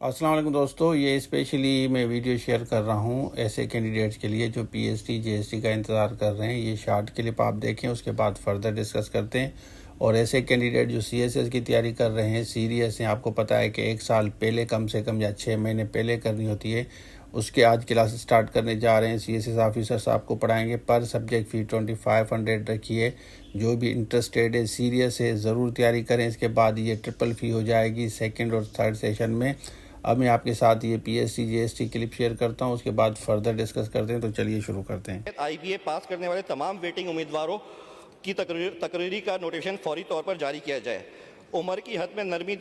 अस्सलाम वालेकुम दोस्तों, ये स्पेशली मैं वीडियो शेयर कर रहा हूँ ऐसे कैंडिडेट्स के लिए जो पीएसटी जीएसटी का इंतज़ार कर रहे हैं। ये शॉर्ट क्लिप आप देखें, उसके बाद फर्दर डिस्कस करते हैं। और ऐसे कैंडिडेट जो सीएसएस की तैयारी कर रहे हैं, सीरियस हैं, आपको पता है कि 1 साल पहले कम से कम या 6 महीने पहले करनी होती है, उसके आज क्लास स्टार्ट करने जा रहे हैं। सीएसएस ऑफिसर्स आपको पढ़ाएंगे। पर सब्जेक्ट फ़ी 2500 रखिए। जो भी इंटरेस्टेड है, सीरियस है, ज़रूर तैयारी करें। इसके बाद ये ट्रिपल फ़ी हो जाएगी सेकंड और थर्ड सेशन में। अब मैं आपके साथ ये पीएसटी जीएसटी क्लिप शेयर करता हूँ, उसके बाद फर्दर डिस्कस करते हैं। तो चलिए शुरू करते हैं। आईबीए पास करने वाले तमाम वेटिंग उम्मीदवारों की तकरीरी का नोटिफिकेशन फौरी तौर पर जारी किया जाए। उम्र की हद में नरमी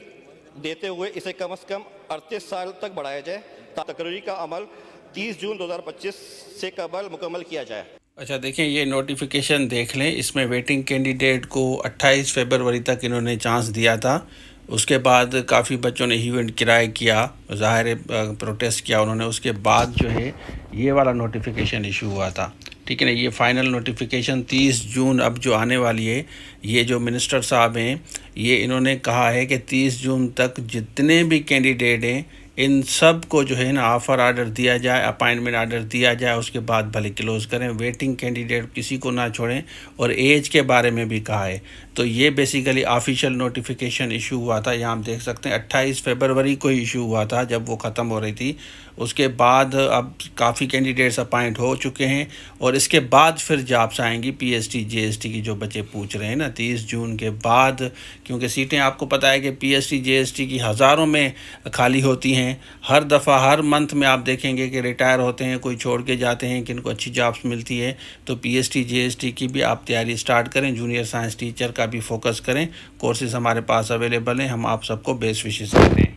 देते हुए इसे कम से कम 38 साल तक बढ़ाया जाए। तकरीरी का अमल 30 जून 2025 से कबल मुकम्मल किया जाए। अच्छा, देखें, ये नोटिफिकेशन देख लें। इसमें वेटिंग कैंडिडेट को 28 फरवरी तक इन्होंने चांस दिया था। उसके बाद काफ़ी बच्चों ने इवेंट किराए किया, ज़ाहिर प्रोटेस्ट किया उन्होंने। उसके बाद जो है ये वाला नोटिफिकेशन इशू हुआ था, ठीक है ना। ये फाइनल नोटिफिकेशन 30 जून अब जो आने वाली है, ये जो मिनिस्टर साहब हैं, ये इन्होंने कहा है कि 30 जून तक जितने भी कैंडिडेट हैं इन सब को जो है ना ऑफ़र ऑर्डर दिया जाए, अपॉइंटमेंट ऑर्डर दिया जाए। उसके बाद भले क्लोज़ करें, वेटिंग कैंडिडेट किसी को ना छोड़ें। और एज के बारे में भी कहा है। तो ये बेसिकली ऑफिशियल नोटिफिकेशन इशू हुआ था। यहाँ हम देख सकते हैं 28 फरवरी को इशू हुआ था जब वो ख़त्म हो रही थी। उसके बाद अब काफ़ी कैंडिडेट्स अपॉइंट हो चुके हैं और इसके बाद फिर जॉब्स आएंगी पीएसटी जीएसटी की, जो बच्चे पूछ रहे हैं ना 30 जून के बाद। क्योंकि सीटें आपको पता है कि पीएसटी जीएसटी की हज़ारों में खाली होती हैं। हर दफ़ा हर मंथ में आप देखेंगे कि रिटायर होते हैं, कोई छोड़ के जाते हैं, किनको अच्छी जॉब्स मिलती है। तो पीएसटी जीएसटी की भी आप तैयारी स्टार्ट करें। जूनियर साइंस टीचर का भी फोकस करें। कोर्सेज़ हमारे पास अवेलेबल हैं। हम आप सबको बेस्ट विशेस देते हैं।